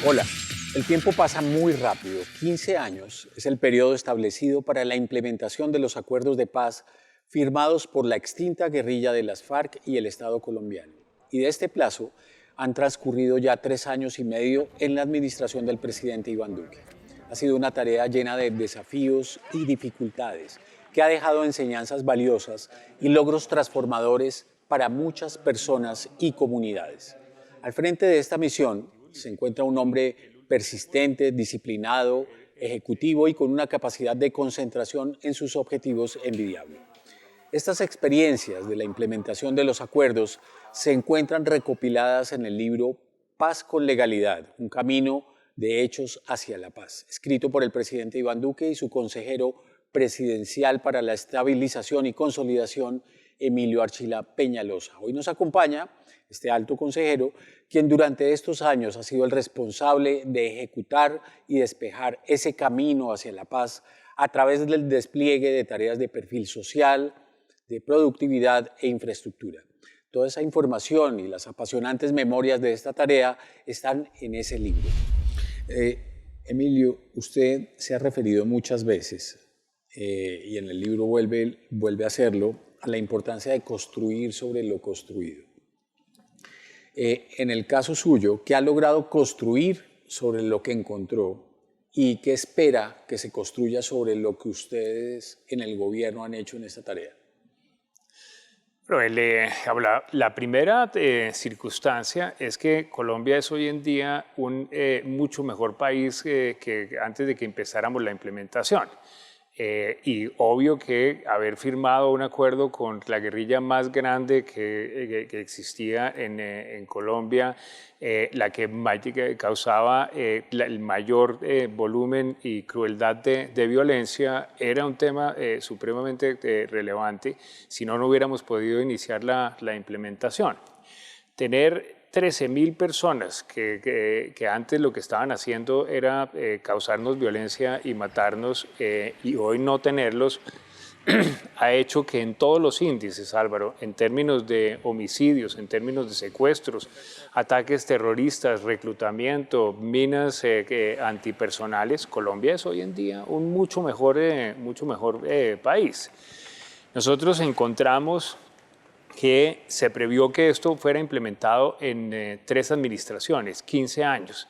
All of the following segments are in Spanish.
Hola, el tiempo pasa muy rápido. 15 años es el periodo establecido para la implementación de los acuerdos de paz firmados por la extinta guerrilla de las FARC y el Estado colombiano. Y de este plazo han transcurrido ya 3 años y medio en la administración del presidente Iván Duque. Ha sido una tarea llena de desafíos y dificultades que ha dejado enseñanzas valiosas y logros transformadores para muchas personas y comunidades. Al frente de esta misión se encuentra un hombre persistente, disciplinado, ejecutivo y con una capacidad de concentración en sus objetivos envidiable. Estas experiencias de la implementación de los acuerdos se encuentran recopiladas en el libro Paz con Legalidad, un camino de hechos hacia la paz, escrito por el presidente Iván Duque y su consejero presidencial para la estabilización y consolidación, Emilio Archila Peñalosa. Hoy nos acompaña este alto consejero, quien durante estos años ha sido el responsable de ejecutar y despejar ese camino hacia la paz a través del despliegue de tareas de perfil social, de productividad e infraestructura. Toda esa información y las apasionantes memorias de esta tarea están en ese libro. Emilio, usted se ha referido muchas veces, y en el libro vuelve a hacerlo, a la importancia de construir sobre lo construido. En el caso suyo, ¿qué ha logrado construir sobre lo que encontró y qué espera que se construya sobre lo que ustedes en el gobierno han hecho en esta tarea? La primera circunstancia es que Colombia es hoy en día un mucho mejor país que antes de que empezáramos la implementación. Y obvio que haber firmado un acuerdo con la guerrilla más grande que existía en Colombia, la que causaba el mayor volumen y crueldad de violencia, era un tema supremamente relevante, si no, no hubiéramos podido iniciar la implementación. Tener 13.000 personas que antes lo que estaban haciendo era causarnos violencia y matarnos, y hoy no tenerlos, ha hecho que en todos los índices, Álvaro, en términos de homicidios, en términos de secuestros, ataques terroristas, reclutamiento, minas antipersonales, Colombia es hoy en día un mucho mejor país. Nosotros encontramos que se previó que esto fuera implementado en 3 administraciones, 15 años.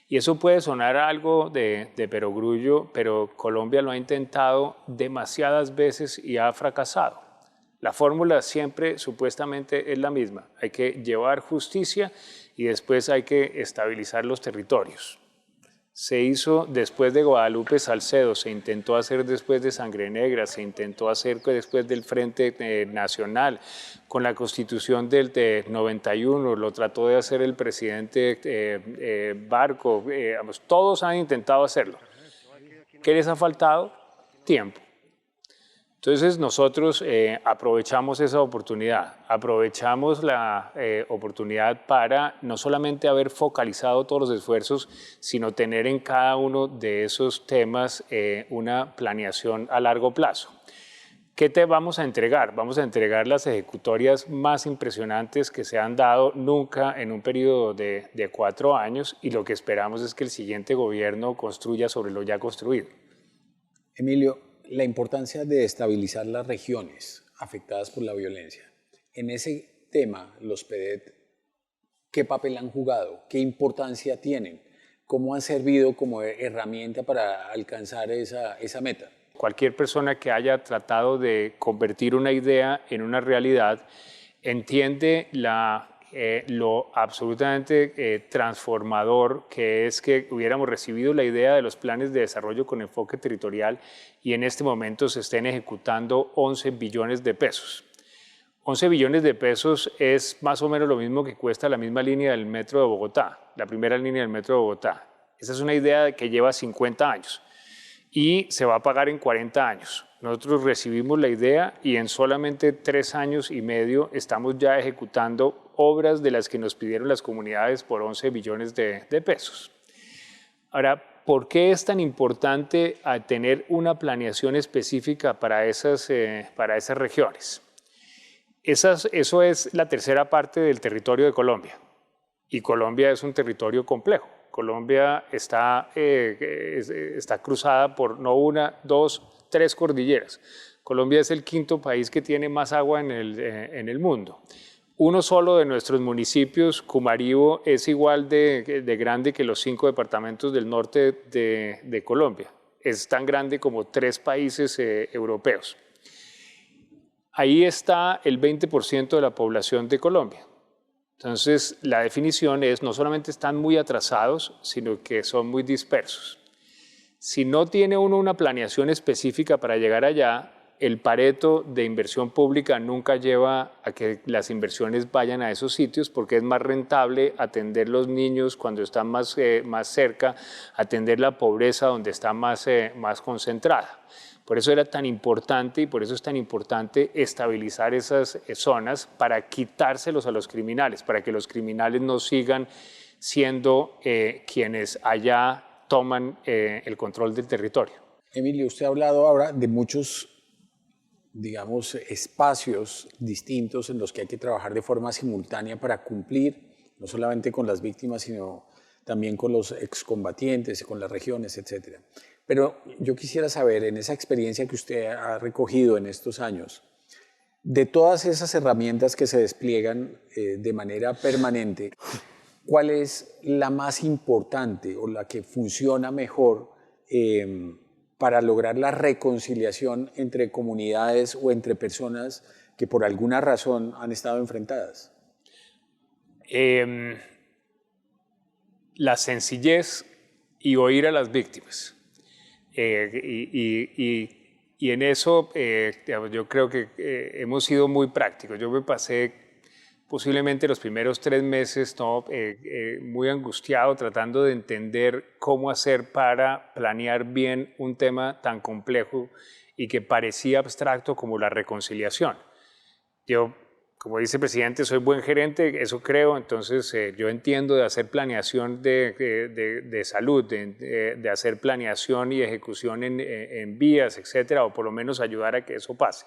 Y eso puede sonar algo de perogrullo, pero Colombia lo ha intentado demasiadas veces y ha fracasado. La fórmula siempre supuestamente es la misma. Hay que llevar justicia y después hay que estabilizar los territorios. Se hizo después de Guadalupe Salcedo, se intentó hacer después de Sangre Negra, se intentó hacer después del Frente Nacional. Con la Constitución del 91 lo trató de hacer el presidente Barco. Todos han intentado hacerlo. ¿Qué les ha faltado? Tiempo. Entonces nosotros aprovechamos esa oportunidad, aprovechamos la oportunidad para no solamente haber focalizado todos los esfuerzos, sino tener en cada uno de esos temas una planeación a largo plazo. ¿Qué te vamos a entregar? Vamos a entregar las ejecutorias más impresionantes que se han dado nunca en un periodo de 4 años, y lo que esperamos es que el siguiente gobierno construya sobre lo ya construido. Emilio, la importancia de estabilizar las regiones afectadas por la violencia. En ese tema, los PEDET, ¿qué papel han jugado? ¿Qué importancia tienen? ¿Cómo han servido como herramienta para alcanzar esa meta? Cualquier persona que haya tratado de convertir una idea en una realidad entiende lo absolutamente transformador que es que hubiéramos recibido la idea de los planes de desarrollo con enfoque territorial y en este momento se estén ejecutando 11 billones de pesos. 11 billones de pesos es más o menos lo mismo que cuesta la misma línea del metro de Bogotá, la primera línea del metro de Bogotá. Esa es una idea que lleva 50 años y se va a pagar en 40 años. Nosotros recibimos la idea y en solamente 3 años y medio estamos ya ejecutando obras de las que nos pidieron las comunidades por 11 billones de pesos. Ahora, ¿por qué es tan importante tener una planeación específica para esas regiones? Eso es la tercera parte del territorio de Colombia. Y Colombia es un territorio complejo. Colombia está cruzada por no una, dos, tres cordilleras. Colombia es el quinto país que tiene más agua en el mundo. Uno solo de nuestros municipios, Cumaribo, es igual de grande que los 5 departamentos del norte de Colombia. Es tan grande como 3 países europeos. Ahí está el 20% de la población de Colombia. Entonces, la definición es, no solamente están muy atrasados, sino que son muy dispersos. Si no tiene uno una planeación específica para llegar allá, el Pareto de inversión pública nunca lleva a que las inversiones vayan a esos sitios porque es más rentable atender los niños cuando están más cerca, atender la pobreza donde está más concentrada. Por eso era tan importante y por eso es tan importante estabilizar esas zonas para quitárselos a los criminales, para que los criminales no sigan siendo quienes allá toman el control del territorio. Emilio, usted ha hablado ahora de muchos, digamos, espacios distintos en los que hay que trabajar de forma simultánea para cumplir no solamente con las víctimas, sino también con los excombatientes, con las regiones, etc. Pero yo quisiera saber, en esa experiencia que usted ha recogido en estos años, de todas esas herramientas que se despliegan de manera permanente, ¿cuál es la más importante o la que funciona mejor para lograr la reconciliación entre comunidades o entre personas que por alguna razón han estado enfrentadas? La sencillez y oír a las víctimas. Y en eso yo creo que hemos sido muy prácticos. Yo me pasé posiblemente los primeros 3 meses muy angustiado tratando de entender cómo hacer para planear bien un tema tan complejo y que parecía abstracto como la reconciliación. Yo, como dice el presidente, soy buen gerente, eso creo, entonces yo entiendo de hacer planeación de salud, de hacer planeación y ejecución en vías, etcétera, o por lo menos ayudar a que eso pase.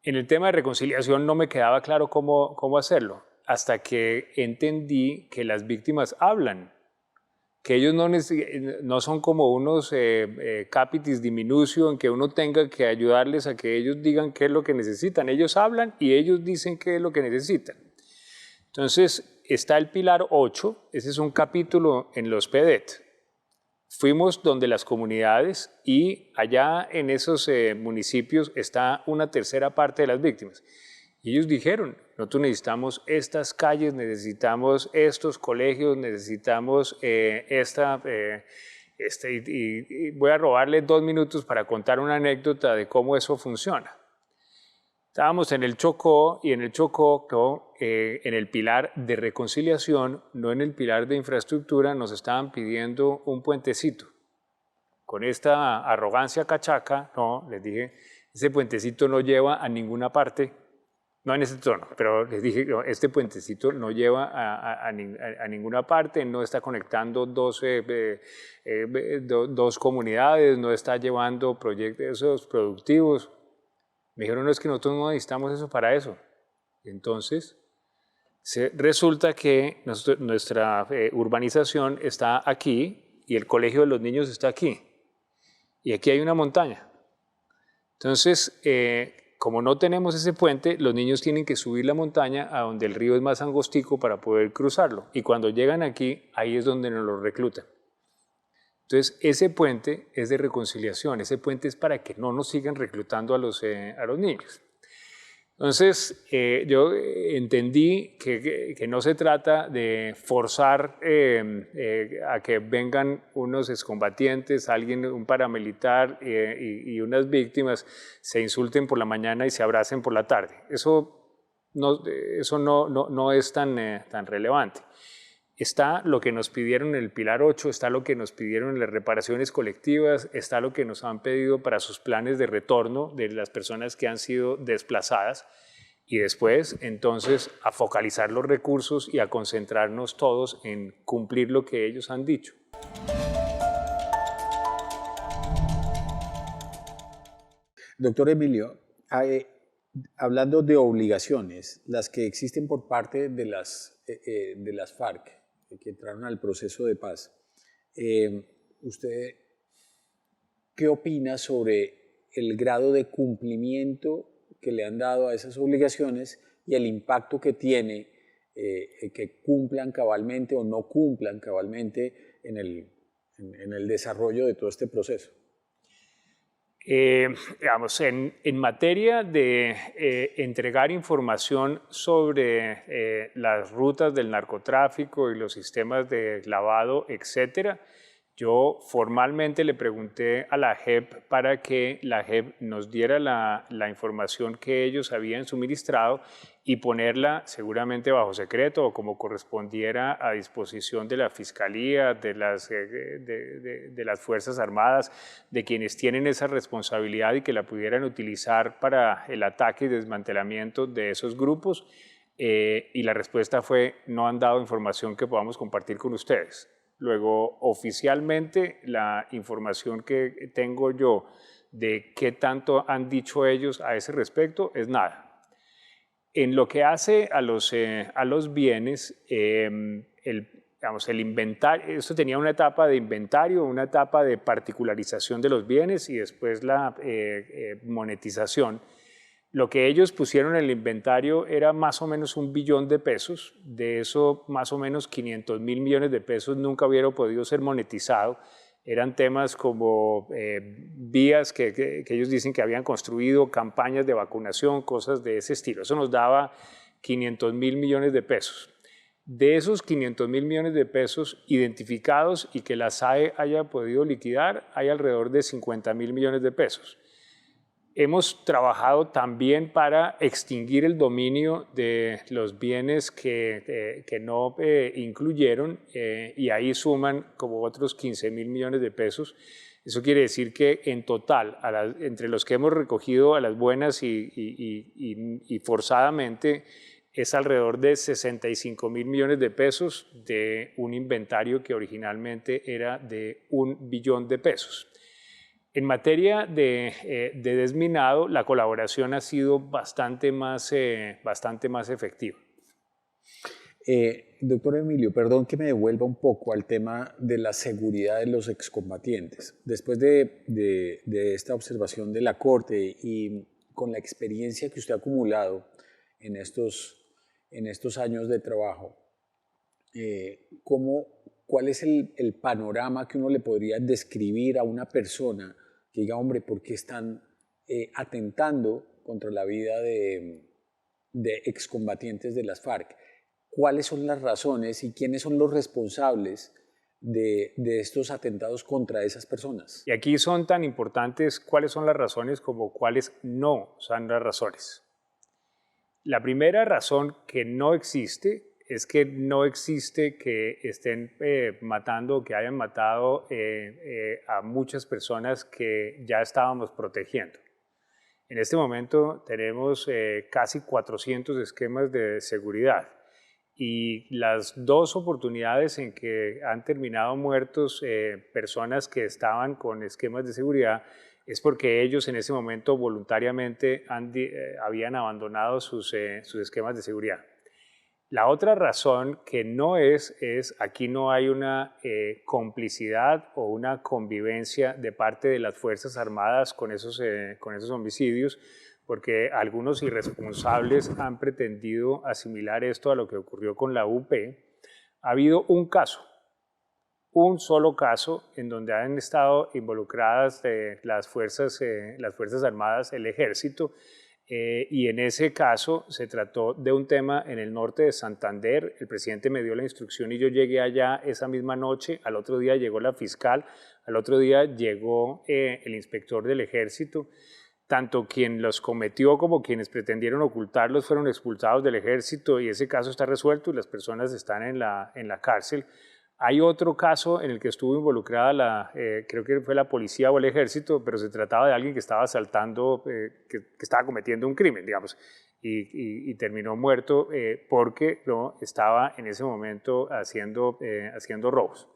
En el tema de reconciliación no me quedaba claro cómo hacerlo, hasta que entendí que las víctimas hablan, que ellos no son como unos capitis diminucio en que uno tenga que ayudarles a que ellos digan qué es lo que necesitan. Ellos hablan y ellos dicen qué es lo que necesitan. Entonces está el pilar 8, ese es un capítulo en los PEDET. Fuimos donde las comunidades y allá en esos municipios está una tercera parte de las víctimas. Y ellos dijeron, nosotros necesitamos estas calles, necesitamos estos colegios, necesitamos y voy a robarle 2 minutos para contar una anécdota de cómo eso funciona. Estábamos en el Chocó y en el Chocó, en el pilar de reconciliación, no en el pilar de infraestructura, nos estaban pidiendo un puentecito. Con esta arrogancia cachaca, no, les dije, ese puentecito no lleva a ninguna parte. No en ese tono, pero les dije, no, este puentecito no lleva a ninguna parte, no está conectando dos comunidades, no está llevando proyectos productivos. Me dijeron, no, es que nosotros no necesitamos eso para eso. Entonces, resulta que nuestra urbanización está aquí y el colegio de los niños está aquí. Y aquí hay una montaña. Entonces, como no tenemos ese puente, los niños tienen que subir la montaña a donde el río es más angostico para poder cruzarlo. Y cuando llegan aquí, ahí es donde nos los reclutan. Entonces, ese puente es de reconciliación, ese puente es para que no nos sigan reclutando a los niños. Entonces, yo entendí que no se trata de forzar a que vengan unos excombatientes, un paramilitar y unas víctimas se insulten por la mañana y se abracen por la tarde. Eso no es tan relevante. Está lo que nos pidieron en el pilar 8, está lo que nos pidieron en las reparaciones colectivas, está lo que nos han pedido para sus planes de retorno de las personas que han sido desplazadas y después entonces a focalizar los recursos y a concentrarnos todos en cumplir lo que ellos han dicho. Doctor Emilio, hablando de obligaciones, las que existen por parte de las FARC, que entraron al proceso de paz. ¿Usted qué opina sobre el grado de cumplimiento que le han dado a esas obligaciones y el impacto que tiene que cumplan cabalmente o no cumplan cabalmente en el desarrollo de todo este proceso? Digamos, en materia de entregar información sobre las rutas del narcotráfico y los sistemas de lavado, etcétera, yo formalmente le pregunté a la JEP para que la JEP nos diera la información que ellos habían suministrado y ponerla seguramente bajo secreto o como correspondiera a disposición de la Fiscalía, de las Fuerzas Armadas, de quienes tienen esa responsabilidad y que la pudieran utilizar para el ataque y desmantelamiento de esos grupos. Y la respuesta fue: no han dado información que podamos compartir con ustedes. Luego, oficialmente, la información que tengo yo de qué tanto han dicho ellos a ese respecto es nada. En lo que hace a los bienes, el inventario, esto tenía una etapa de inventario, una etapa de particularización de los bienes y después la monetización. Lo que ellos pusieron en el inventario era más o menos 1 billón de pesos. De eso, más o menos 500 mil millones de pesos nunca hubiera podido ser monetizado. Eran temas como vías que ellos dicen que habían construido, campañas de vacunación, cosas de ese estilo. Eso nos daba 500 mil millones de pesos. De esos 500 mil millones de pesos identificados y que la SAE haya podido liquidar, hay alrededor de 50 mil millones de pesos. Hemos trabajado también para extinguir el dominio de los bienes que no incluyeron y ahí suman como otros 15 mil millones de pesos. Eso quiere decir que en total, entre los que hemos recogido a las buenas y forzadamente, es alrededor de 65 mil millones de pesos de un inventario que originalmente era de 1 billón de pesos. En materia de desminado, la colaboración ha sido bastante más efectiva. Doctor Emilio, perdón que me devuelva un poco al tema de la seguridad de los excombatientes. Después de esta observación de la Corte y con la experiencia que usted ha acumulado en estos años de trabajo, ¿cuál es el panorama que uno le podría describir a una persona que diga, hombre, ¿por qué están atentando contra la vida de excombatientes de las FARC? ¿Cuáles son las razones y quiénes son los responsables de estos atentados contra esas personas? Y aquí son tan importantes cuáles son las razones como cuáles no son las razones. La primera razón que no existe es que no existe que estén matando o que hayan matado a muchas personas que ya estábamos protegiendo. En este momento tenemos casi 400 esquemas de seguridad y las 2 oportunidades en que han terminado muertos personas que estaban con esquemas de seguridad es porque ellos en ese momento voluntariamente habían abandonado sus esquemas de seguridad. La otra razón que no es aquí no hay una complicidad o una convivencia de parte de las Fuerzas Armadas con esos homicidios, porque algunos irresponsables han pretendido asimilar esto a lo que ocurrió con la UP. Ha habido un solo caso en donde han estado involucradas las Fuerzas Armadas, el Ejército, y en ese caso se trató de un tema en el norte de Santander. El presidente me dio la instrucción y yo llegué allá esa misma noche. Al otro día llegó la fiscal, al otro día llegó el inspector del Ejército. Tanto quien los cometió como quienes pretendieron ocultarlos fueron expulsados del Ejército y ese caso está resuelto y las personas están en la cárcel. Hay otro caso en el que estuvo involucrada, creo que fue la policía o el ejército, pero se trataba de alguien que estaba asaltando, que estaba cometiendo un crimen, digamos, y terminó muerto porque no estaba en ese momento haciendo robos.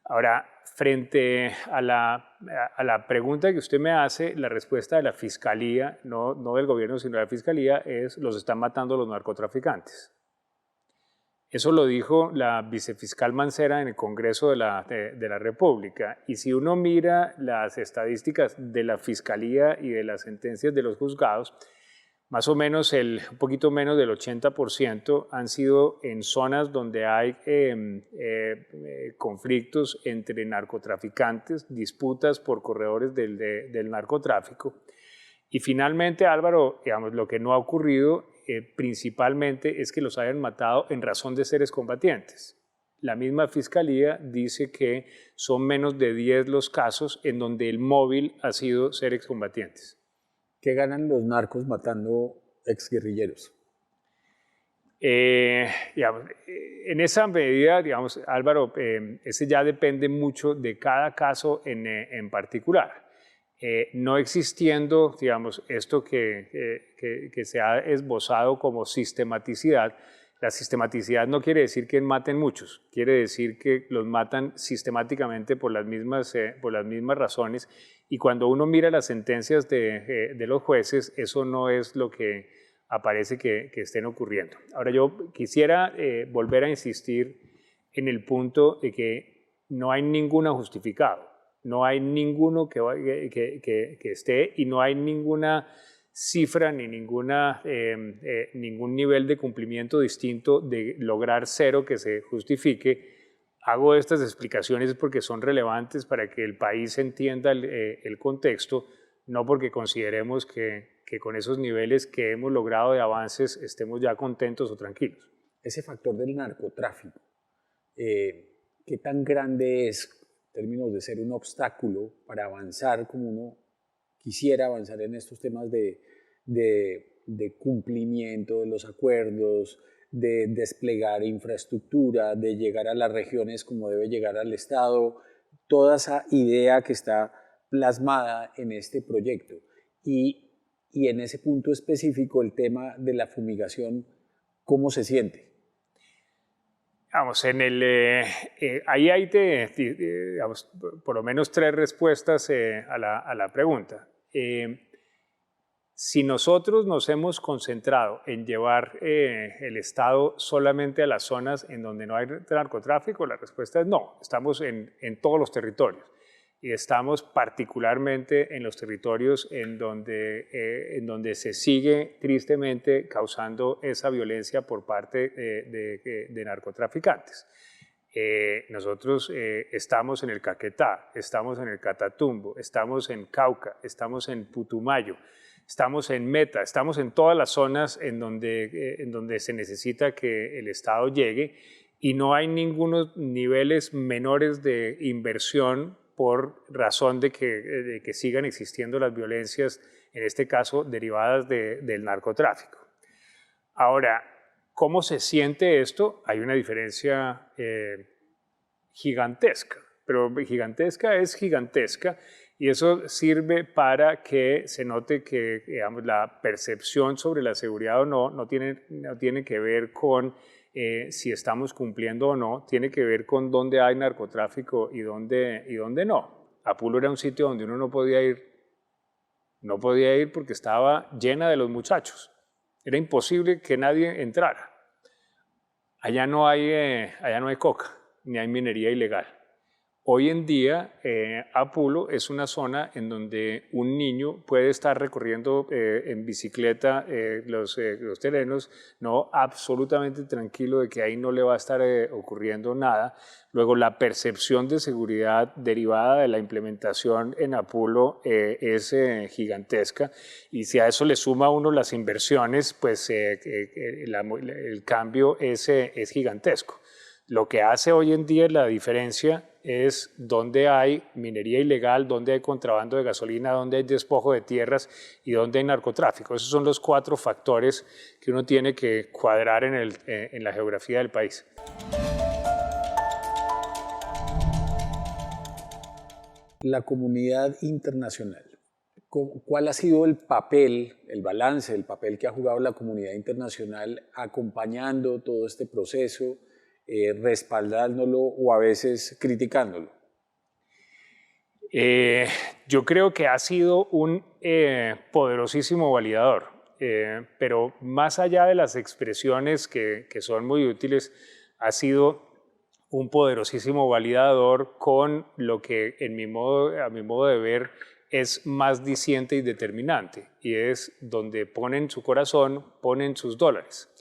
Ahora, frente a la pregunta que usted me hace, la respuesta de la Fiscalía, no del gobierno, sino de la Fiscalía, es: los están matando los narcotraficantes. Eso lo dijo la vicefiscal Mancera en el Congreso de la República. Y si uno mira las estadísticas de la Fiscalía y de las sentencias de los juzgados, más o menos un poquito menos del 80% han sido en zonas donde hay conflictos entre narcotraficantes, disputas por corredores del narcotráfico. Y finalmente, Álvaro, digamos, lo que no ha ocurrido principalmente es que los hayan matado en razón de ser excombatientes. La misma Fiscalía dice que son menos de 10 los casos en donde el móvil ha sido ser excombatientes. ¿Qué ganan los narcos matando exguerrilleros? Digamos, en esa medida, digamos, Álvaro, ese ya depende mucho de cada caso en particular. No existiendo, digamos, esto que se ha esbozado como sistematicidad. La sistematicidad no quiere decir que maten muchos, quiere decir que los matan sistemáticamente por las mismas razones, y cuando uno mira las sentencias de los jueces, eso no es lo que aparece que estén ocurriendo. Ahora yo quisiera volver a insistir en el punto de que no hay ninguno justificado, no hay ninguno que esté, y no hay ninguna cifra ni ningún nivel de cumplimiento distinto de lograr cero que se justifique. Hago estas explicaciones porque son relevantes para que el país entienda el contexto, no porque consideremos que con esos niveles que hemos logrado de avances estemos ya contentos o tranquilos. Ese factor del narcotráfico, ¿qué tan grande es en términos de ser un obstáculo para avanzar como uno quisiera avanzar en estos temas de cumplimiento de los acuerdos, de desplegar infraestructura, de llegar a las regiones como debe llegar al Estado, toda esa idea que está plasmada en este proyecto? Y en ese punto específico, el tema de la fumigación, ¿cómo se siente? Vamos, ahí hay digamos, por lo menos 3 respuestas a la pregunta. Si nosotros nos hemos concentrado en llevar el Estado solamente a las zonas en donde no hay narcotráfico, la respuesta es no. Estamos en todos los territorios, y estamos particularmente en los territorios en donde se sigue tristemente causando esa violencia por parte de narcotraficantes. Nosotros estamos en el Caquetá, estamos en el Catatumbo, estamos en Cauca, estamos en Putumayo, estamos en Meta, estamos en todas las zonas en donde se necesita que el Estado llegue, y no hay ningunos niveles menores de inversión por razón de que sigan existiendo las violencias, en este caso derivadas del narcotráfico. Ahora, ¿cómo se siente esto? Hay una diferencia gigantesca, pero gigantesca es gigantesca, y eso sirve para que se note que, digamos, la percepción sobre la seguridad o no tiene que ver con si estamos cumpliendo o no, tiene que ver con dónde hay narcotráfico y dónde no. Apulo era un sitio donde uno no podía ir porque estaba llena de los muchachos. Era imposible que nadie entrara. Allá no hay coca, ni hay minería ilegal. Hoy en día, Apulo es una zona en donde un niño puede estar recorriendo en bicicleta los terrenos, no absolutamente tranquilo de que ahí no le va a estar ocurriendo nada. Luego, la percepción de seguridad derivada de la implementación en Apulo es gigantesca, y si a eso le suma uno las inversiones, pues el cambio es gigantesco. Lo que hace hoy en día la diferencia es dónde hay minería ilegal, dónde hay contrabando de gasolina, dónde hay despojo de tierras y dónde hay narcotráfico. Esos son los 4 factores que uno tiene que cuadrar en la geografía del país. La comunidad internacional, ¿cuál ha sido el papel, el balance, el papel que ha jugado la comunidad internacional acompañando todo este proceso, respaldándolo o a veces criticándolo? Yo creo que ha sido un poderosísimo validador, pero más allá de las expresiones que son muy útiles, ha sido un poderosísimo validador con lo que a mi modo de ver es más diciente y determinante, y es donde ponen su corazón, ponen sus dólares.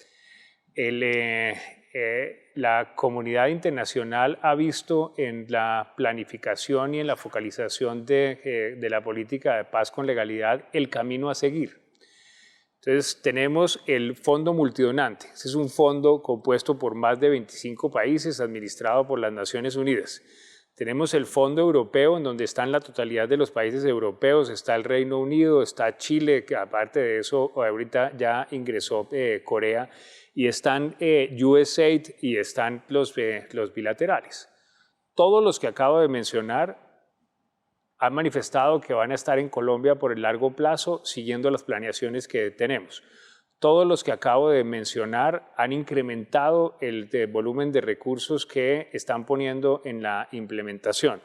La comunidad internacional ha visto en la planificación y en la focalización de la política de paz con legalidad el camino a seguir. Entonces tenemos el Fondo Multidonante. Ese es un fondo compuesto por más de 25 países, administrado por las Naciones Unidas. Tenemos el Fondo Europeo, en donde están la totalidad de los países europeos, está el Reino Unido, está Chile, que aparte de eso ahorita ya ingresó Corea, y están USAID y están los bilaterales. Todos los que acabo de mencionar han manifestado que van a estar en Colombia por el largo plazo, siguiendo las planeaciones que tenemos. Todos los que acabo de mencionar han incrementado el volumen de recursos que están poniendo en la implementación.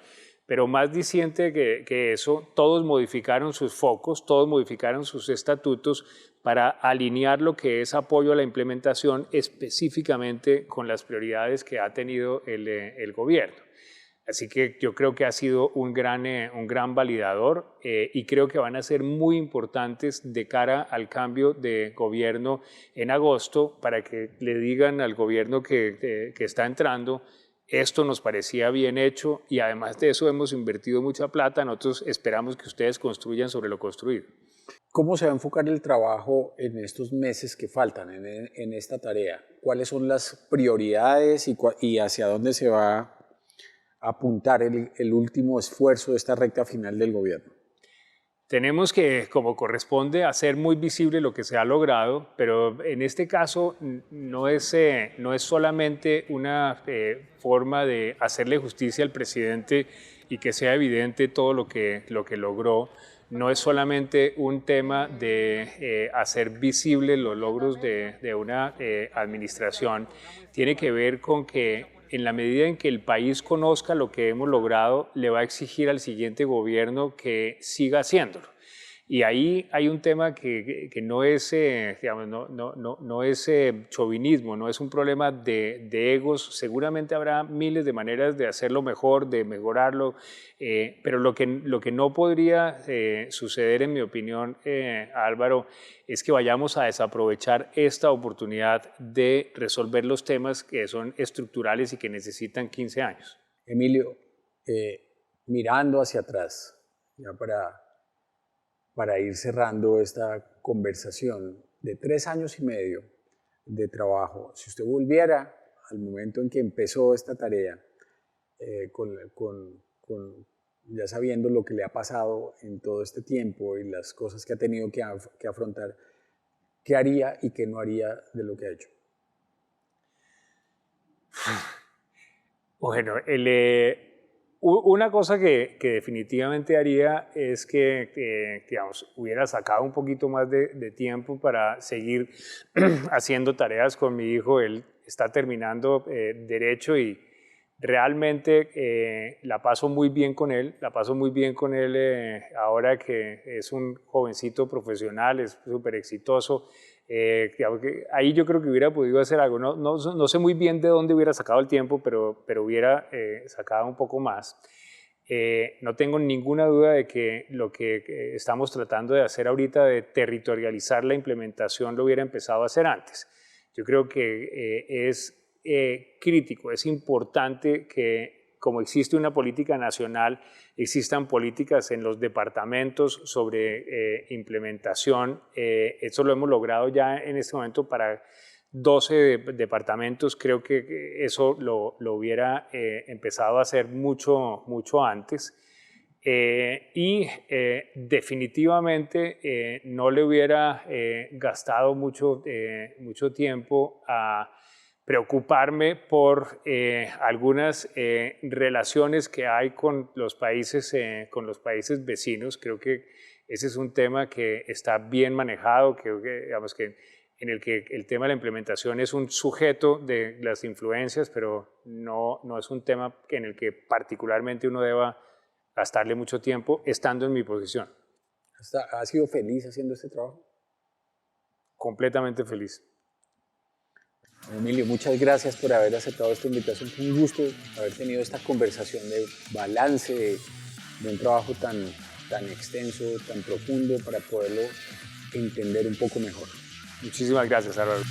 Pero más diciente que eso, todos modificaron sus focos, todos modificaron sus estatutos para alinear lo que es apoyo a la implementación específicamente con las prioridades que ha tenido el gobierno. Así que yo creo que ha sido un gran validador y creo que van a ser muy importantes de cara al cambio de gobierno en agosto, para que le digan al gobierno que está entrando: esto nos parecía bien hecho y además de eso hemos invertido mucha plata, nosotros esperamos que ustedes construyan sobre lo construido. ¿Cómo se va a enfocar el trabajo en estos meses que faltan en esta tarea? ¿Cuáles son las prioridades y hacia dónde se va a apuntar el último esfuerzo de esta recta final del gobierno? Tenemos que, como corresponde, hacer muy visible lo que se ha logrado, pero en este caso no es solamente una forma de hacerle justicia al presidente y que sea evidente todo lo que logró. No es solamente un tema de hacer visibles los logros de una administración. Tiene que ver con que en la medida en que el país conozca lo que hemos logrado, le va a exigir al siguiente gobierno que siga haciéndolo. Y ahí hay un tema que no es, digamos, no es chauvinismo, no es un problema de egos. Seguramente habrá miles de maneras de hacerlo mejor, de mejorarlo, pero lo que no podría suceder, en mi opinión, Álvaro, es que vayamos a desaprovechar esta oportunidad de resolver los temas que son estructurales y que necesitan 15 años. Emilio, mirando hacia atrás, ya para ir cerrando esta conversación de 3 años y medio de trabajo, si usted volviera al momento en que empezó esta tarea, ya sabiendo lo que le ha pasado en todo este tiempo y las cosas que ha tenido que afrontar, ¿qué haría y qué no haría de lo que ha hecho? Bueno, una cosa que definitivamente haría es que digamos, hubiera sacado un poquito más de tiempo para seguir haciendo tareas con mi hijo. Él está terminando Derecho y realmente la paso muy bien con él. Ahora que es un jovencito profesional, es súper exitoso. Ahí yo creo que hubiera podido hacer algo. No sé muy bien de dónde hubiera sacado el tiempo, pero hubiera sacado un poco más. No tengo ninguna duda de que lo que estamos tratando de hacer ahorita, de territorializar la implementación, lo hubiera empezado a hacer antes. Yo creo que es crítico, es importante que, como existe una política nacional, existan políticas en los departamentos sobre implementación. Eso lo hemos logrado ya en este momento para 12 departamentos. Creo que eso lo hubiera empezado a hacer mucho antes. Definitivamente no le hubiera gastado mucho tiempo a preocuparme por algunas relaciones que hay con los países vecinos. Creo que ese es un tema que está bien manejado, digamos que en el que el tema de la implementación es un sujeto de las influencias, pero no es un tema en el que particularmente uno deba gastarle mucho tiempo estando en mi posición. ¿Ha sido feliz haciendo este trabajo? Completamente feliz. Emilio, muchas gracias por haber aceptado esta invitación. Fue un gusto haber tenido esta conversación de balance, de un trabajo tan extenso, tan profundo, para poderlo entender un poco mejor. Muchísimas gracias, Álvaro.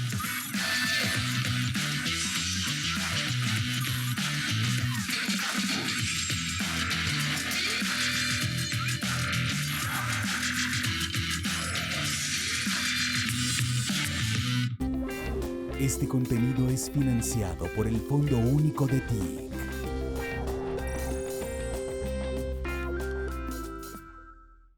Este contenido es financiado por el Fondo Único de Ti.